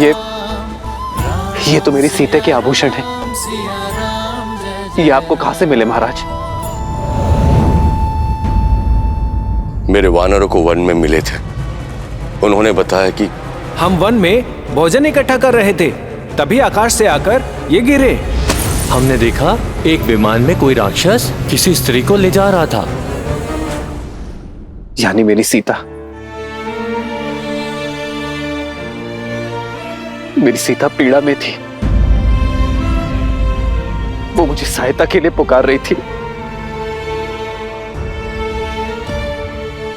ये तो मेरी सीता के आभूषण है। ये आपको कहां से मिले महाराज? मेरे वानरों को वन में मिले थे। उन्होंने बताया कि हम वन में भोजन इकट्ठा कर रहे थे, तभी आकाश से आकर ये गिरे। हमने देखा एक विमान में कोई राक्षस किसी स्त्री को ले जा रहा था। यानी मेरी सीता, मेरी सीता पीड़ा में थी। वो मुझे सहायता के लिए पुकार रही थी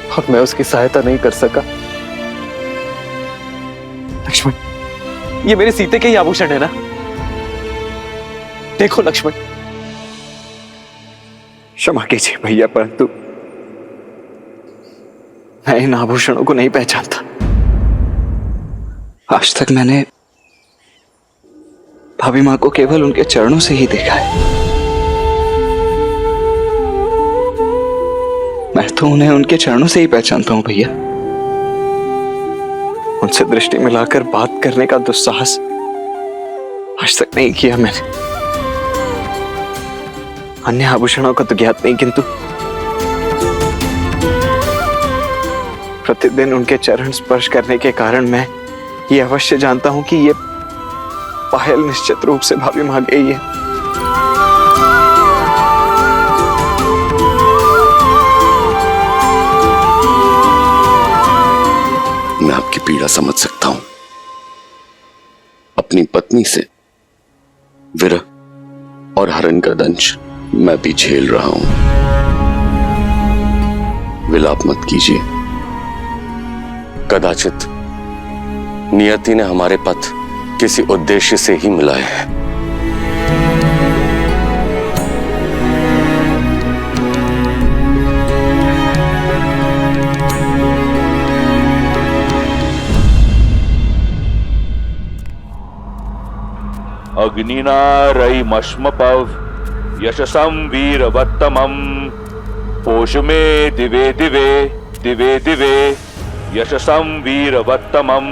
और मैं उसकी सहायता नहीं कर सका। लक्ष्मण, ये मेरे सीते के ही आभूषण है ना? देखो लक्ष्मण। क्षमा कीजिए भैया, परंतु मैं इन आभूषणों को नहीं पहचानता। आज तक मैंने भाभी मां को केवल उनके चरणों से ही देखा है। मैं तो उन्हें उनके चरणों से ही पहचानता हूं भैया। उनसे दृष्टि मिलाकर बात करने का दुस्साहस आज तक नहीं किया मैंने। अन्य आभूषणों का तो ज्ञात नहीं, किंतु प्रतिदिन उनके चरण स्पर्श करने के कारण मैं ये अवश्य जानता हूं कि ये पायल निश्चित रूप से भाभी मां गई है। मैं आपकी पीड़ा समझ सकता हूं। अपनी पत्नी से विरह और हरण का दंश मैं भी झेल रहा हूं। विलाप मत कीजिए। कदाचित नियति ने हमारे पथ किसी उद्देश्य से ही मिलाए हैं। अग्निना रयिमश्मपव यशसं वीरवत्तमं पोषमे दिवे दिवे दिवे दिवे यशसं वीरवत्तमं।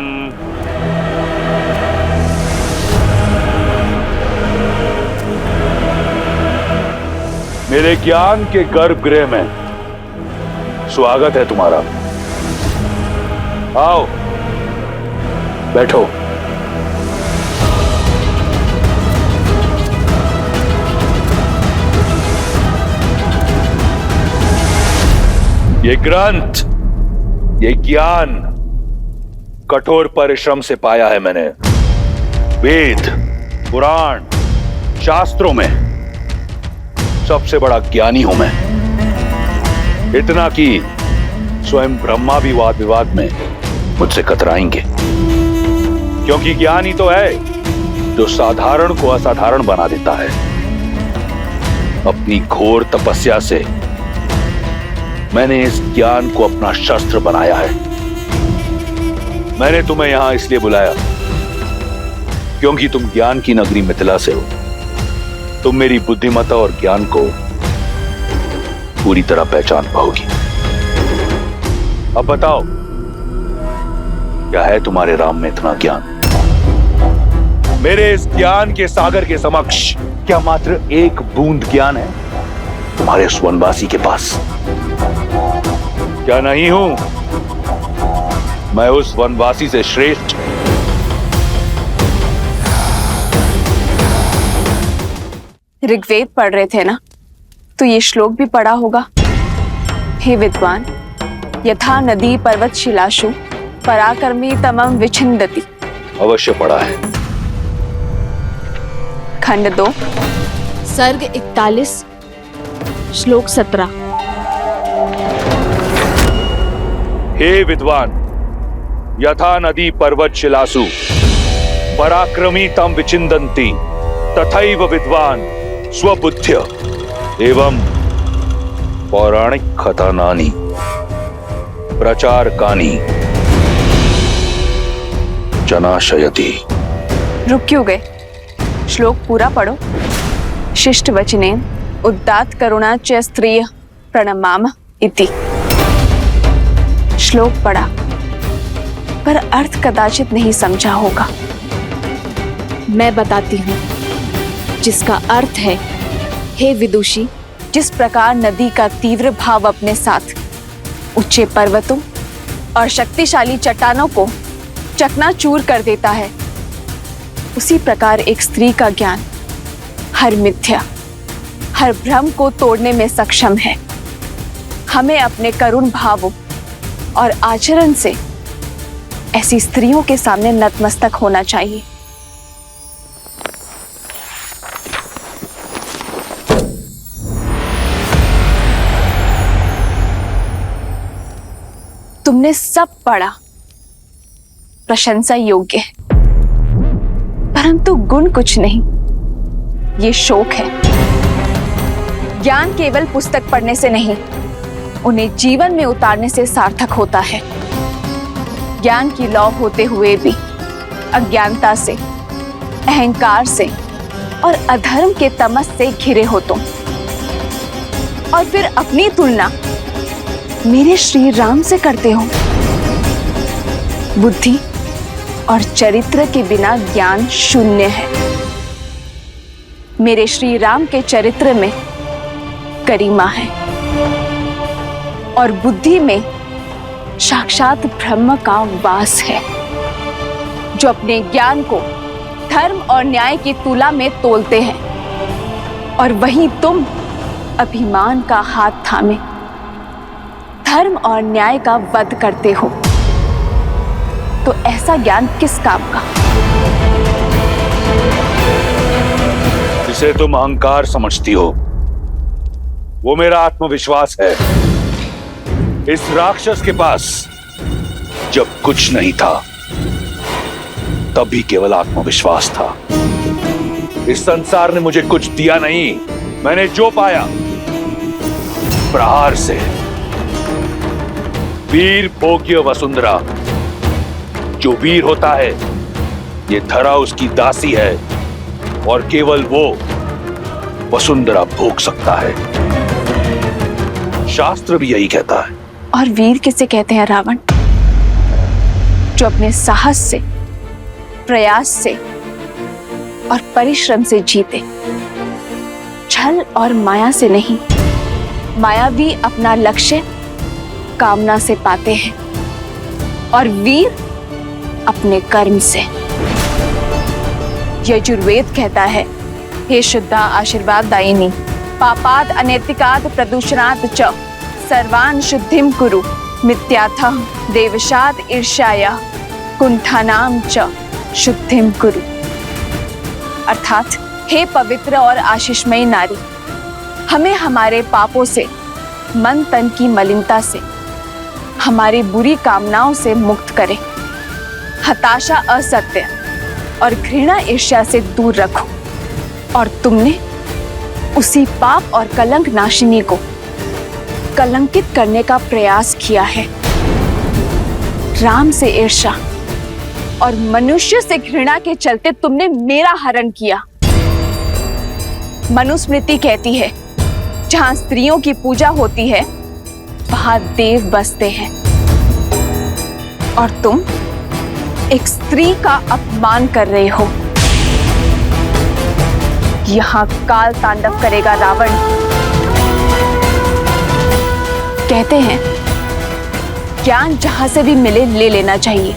मेरे ज्ञान के गर्भगृह में स्वागत है तुम्हारा। आओ बैठो। ये ग्रंथ, ये ज्ञान कठोर परिश्रम से पाया है मैंने। वेद, पुराण, शास्त्रों में सबसे बड़ा ज्ञानी हूं मैं। इतना कि स्वयं ब्रह्मा भी वाद विवाद में मुझसे कतराएंगे, क्योंकि ज्ञान ही तो है जो साधारण को असाधारण बना देता है। अपनी घोर तपस्या से मैंने इस ज्ञान को अपना शस्त्र बनाया है। मैंने तुम्हें यहां इसलिए बुलाया क्योंकि तुम ज्ञान की नगरी मिथिला से हो। तुम मेरी बुद्धिमत्ता और ज्ञान को पूरी तरह पहचान पाओगी। अब बताओ, क्या है तुम्हारे राम में इतना ज्ञान? मेरे इस ज्ञान के सागर के समक्ष क्या मात्र एक बूंद ज्ञान है तुम्हारे उस वनवासी के पास? क्या नहीं हूं मैं उस वनवासी से श्रेष्ठ? ऋग्वेद पढ़ रहे थे ना, तो ये श्लोक भी पढ़ा होगा। हे विद्वान, यथा नदी पर्वत शिलाशु पराक्रमी तमम विछिन्दति। अवश्य पढ़ा है। खंड 2 सर्ग 41 श्लोक 17। हे विद्वान, यथा नदी पर्वत शिलासु पराक्रमी तम विचिन्दन्ति तथैव विद्वान स्वबुद्ध्य एवं पौराणिक कथानानि प्रचारकानि जनाशयति। रुक क्यों गए? श्लोक पूरा पढ़ो। शिष्ट वचनेन उदात्त करुणा च स्त्रिय प्रणमाम इति। श्लोक पढ़ा पर अर्थ कदाचित नहीं समझा होगा। मैं बताती हूँ, जिसका अर्थ है, हे विदुषी, जिस प्रकार नदी का तीव्र भाव अपने साथ ऊंचे पर्वतों और शक्तिशाली चट्टानों को चकनाचूर कर देता है, उसी प्रकार एक स्त्री का ज्ञान हर मिथ्या, हर भ्रम को तोड़ने में सक्षम है। हमें अपने करुण भावों और आचरण से ऐसी स्त्रियों के सामने नतमस्तक होना चाहिए। तुमने सब पढ़ा, प्रशंसा योग्य है, परंतु गुण कुछ नहीं, ये शोक है। ज्ञान केवल पुस्तक पढ़ने से नहीं, उन्हें जीवन में उतारने से सार्थक होता है। ज्ञान की लौ होते हुए भी अज्ञानता से, अहंकार से और अधर्म के तमस से घिरे हो तुम, और फिर अपनी तुलना मेरे श्री राम से करते हो। बुद्धि और चरित्र के बिना ज्ञान शून्य है। मेरे श्री राम के चरित्र में गरिमा है और बुद्धि में साक्षात ब्रह्म का वास है, जो अपने ज्ञान को धर्म और न्याय की तुला में तोलते हैं, और वहीं तुम अभिमान का हाथ थामे धर्म और न्याय का वध करते हो। तो ऐसा ज्ञान किस काम का? जिसे तुम अहंकार समझती हो, वो मेरा आत्मविश्वास है। इस राक्षस के पास जब कुछ नहीं था, तब भी केवल आत्मविश्वास था। इस संसार ने मुझे कुछ दिया नहीं, मैंने जो पाया प्रहार से। वीर भोग्य वसुंधरा, जो वीर होता है, ये धरा उसकी दासी है, और केवल वो वसुंधरा भोग सकता है। शास्त्र भी यही कहता है। और वीर किसे कहते हैं रावण? जो अपने साहस से, प्रयास से और परिश्रम से जीते, छल और माया से नहीं। मायावी अपना लक्ष्य कामना से पाते हैं, और वीर अपने कर्म से। यजुर्वेद कहता है, हे शुद्धा आशीर्वाद दायिनी, पापाद अनैतिकाद प्रदूषणात् च सर्वान् शुद्धिम कुरु, मिथ्याथः देवशाद ईर्ष्याया कुंठानाम च शुद्धिम कुरु। अर्थात, हे पवित्र और आशीषमयी नारी, हमें हमारे पापों से, मन तन की मलिनता से, हमारी बुरी कामनाओं से मुक्त करे। हताशा, असत्य और घृणा, ईर्ष्या से दूर रखो। और तुमने उसी पाप और कलंक नाशिनी को कलंकित करने का प्रयास किया है। राम से ईर्ष्या और मनुष्य से घृणा के चलते तुमने मेरा हरण किया। मनुस्मृति कहती है, जहां स्त्रियों की पूजा होती है, वहां देव बसते हैं, और तुम एक स्त्री का अपमान कर रहे हो। यहां काल तांडव करेगा रावण। कहते हैं, ज्ञान जहां से भी मिले ले लेना चाहिए।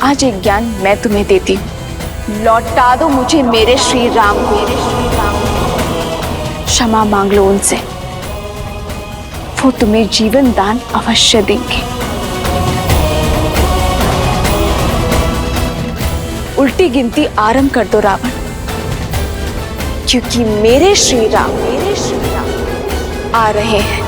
आज एक ज्ञान मैं तुम्हें देती हूं। लौटा दो मुझे मेरे श्री राम को। क्षमा मांग लो उनसे, वो तुम्हें जीवन दान अवश्य देंगे। उल्टी गिनती आरंभ कर दो रावण, क्योंकि मेरे श्री राम आ रहे हैं।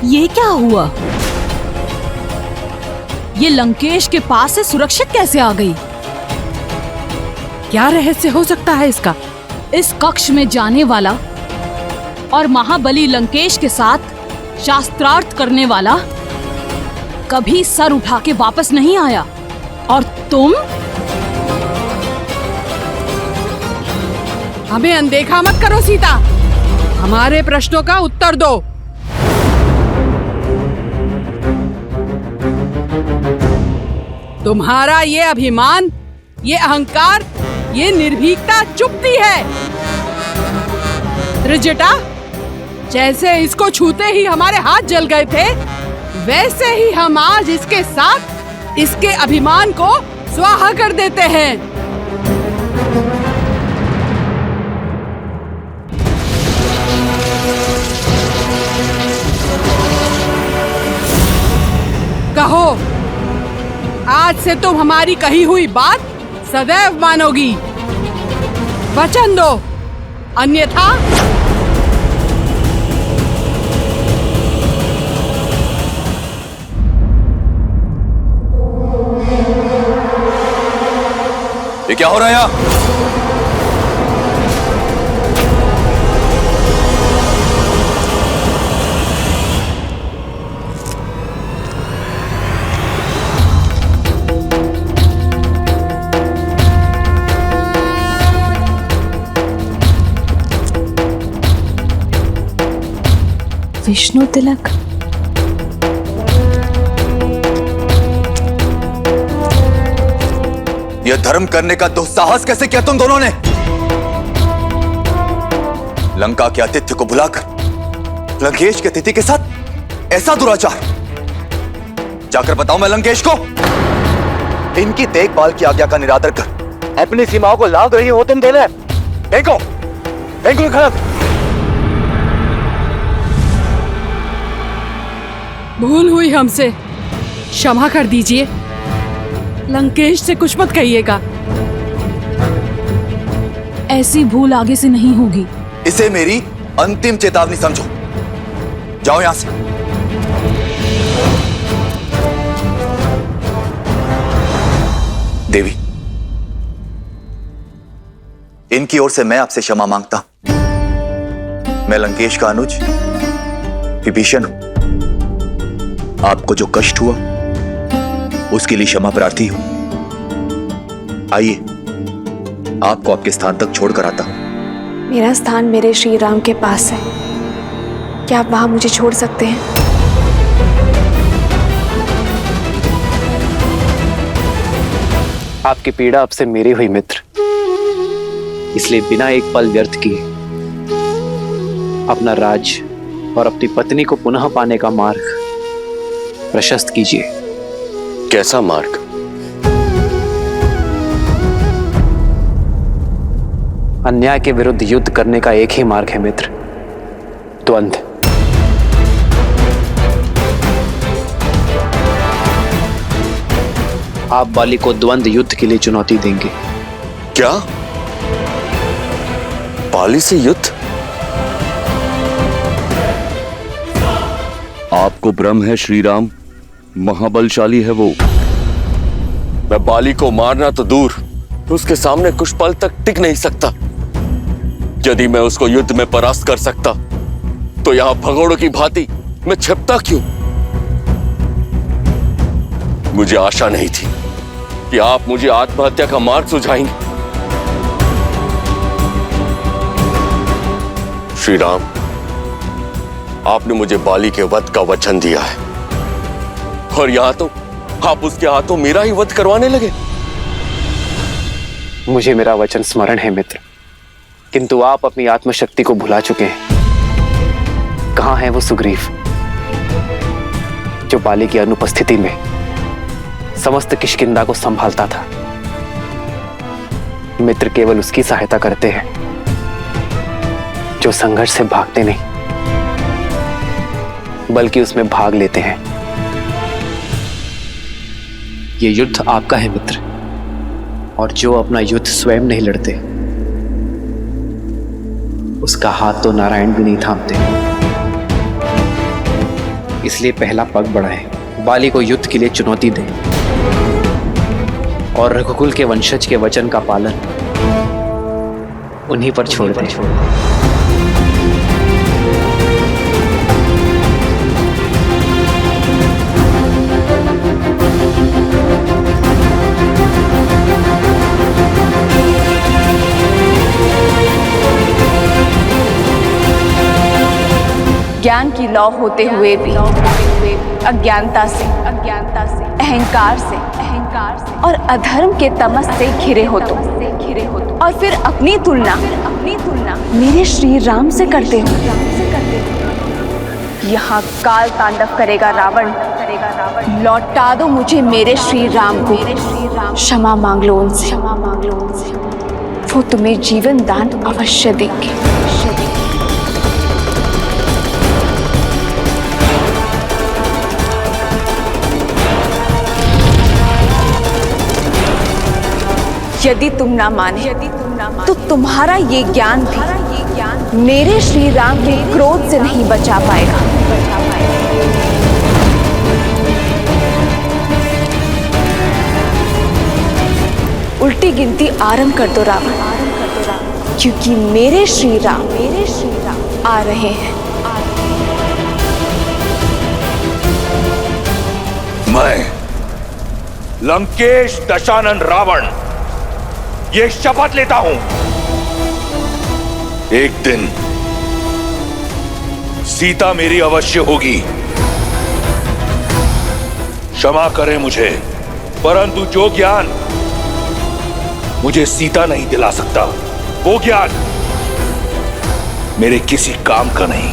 ये क्या हुआ? ये लंकेश के पास से सुरक्षित कैसे आ गई? क्या रहस्य हो सकता है इसका? इस कक्ष में जाने वाला और महाबली लंकेश के साथ शास्त्रार्थ करने वाला कभी सर उठा के वापस नहीं आया, और तुम? हमें अनदेखा मत करो सीता, हमारे प्रश्नों का उत्तर दो। तुम्हारा ये अभिमान, ये अहंकार, ये निर्भीकता चुभती है। त्रिजटा, जैसे इसको छूते ही हमारे हाथ जल गए थे, वैसे ही हम आज इसके साथ इसके अभिमान को स्वाहा कर देते हैं। कहो, आज से तुम हमारी कही हुई बात सदैव मानोगी। वचन दो, अन्यथा ये क्या हो रहा है यहाँ? विष्णु तिलक, यह धर्म करने का दुस्साहस कैसे किया तुम दोनों ने? लंका के आतिथ्य को भुलाकर लंकेश के अतिथि के साथ ऐसा दुराचार। जाकर बताओ मैं लंकेश को, इनकी देखभाल की आज्ञा का निरादर कर अपनी सीमाओं को लांघ रही होते देने। फेंको, फेंको खड़क। भूल हुई हमसे, क्षमा कर दीजिए। लंकेश से कुछ मत कहिएगा। ऐसी भूल आगे से नहीं होगी। इसे मेरी अंतिम चेतावनी समझो। जाओ यहां से। देवी, इनकी ओर से मैं आपसे क्षमा मांगता हूं। मैं लंकेश का अनुज विभीषण हूं। आपको जो कष्ट हुआ उसके लिए क्षमा प्रार्थी हूं। आइए, आपको आपके स्थान तक छोड़कर आता हूं। मेरा स्थान मेरे श्री राम के पास है, क्या आप वहां मुझे छोड़ सकते हैं? आपकी पीड़ा अब से मेरी हुई मित्र, इसलिए बिना एक पल व्यर्थ किए अपना राज और अपनी पत्नी को पुनः पाने का मार्ग प्रशस्त कीजिए। कैसा मार्ग? अन्याय के विरुद्ध युद्ध करने का एक ही मार्ग है मित्र, द्वंद्व। आप बाली को द्वंद्व युद्ध के लिए चुनौती देंगे। क्या? बाली से युद्ध? आपको भ्रम है श्री राम, महाबलशाली है वो। मैं बाली को मारना तो दूर, उसके सामने कुछ पल तक टिक नहीं सकता। यदि मैं उसको युद्ध में परास्त कर सकता तो यहां भगोड़ों की भांति मैं छिपता क्यों? मुझे आशा नहीं थी कि आप मुझे आत्महत्या का मार्ग सुझाएंगे। श्री राम, आपने मुझे बाली के वध का वचन दिया है और यहां तो आप उसके हाथों मेरा ही वध करवाने लगे। मुझे मेरा वचन स्मरण है मित्र, किंतु आप अपनी आत्मशक्ति को भुला चुके हैं। कहां है वो सुग्रीव जो बाली की अनुपस्थिति में समस्त किष्किंधा को संभालता था? मित्र केवल उसकी सहायता करते हैं जो संघर्ष से भागते नहीं बल्कि उसमें भाग लेते हैं। ये युद्ध आपका है मित्र, और जो अपना युद्ध स्वयं नहीं लड़ते उसका हाथ तो नारायण भी नहीं थामते। इसलिए पहला पग बढ़ाएं, बाली को युद्ध के लिए चुनौती दें और रघुकुल के वंशज के वचन का पालन उन्हीं पर छोड़ दें। ज्ञान की लौ होते हुए भी अज्ञानता से अहंकार से और अधर्म के तमस से घिरे हो तुम, और फिर अपनी तुलना मेरे श्री राम से करते हो। यहाँ काल तांडव करेगा रावण। लौटा दो मुझे मेरे श्री राम को, क्षमा मांग लो उनसे, वो तुम्हें जीवन दान अवश्य देंगे। यदि तुम ना माने तो तुम्हारा ये ज्ञान भी मेरे श्री राम के क्रोध से नहीं बचा पाएगा। उल्टी गिनती आरंभ कर दो रावण, क्योंकि मेरे श्री राम आ रहे हैं। मैं लंकेश दशानन रावण ये शपथ लेता हूं, एक दिन सीता मेरी अवश्य होगी। क्षमा करें मुझे, परंतु जो ज्ञान मुझे सीता नहीं दिला सकता, वो ज्ञान मेरे किसी काम का नहीं।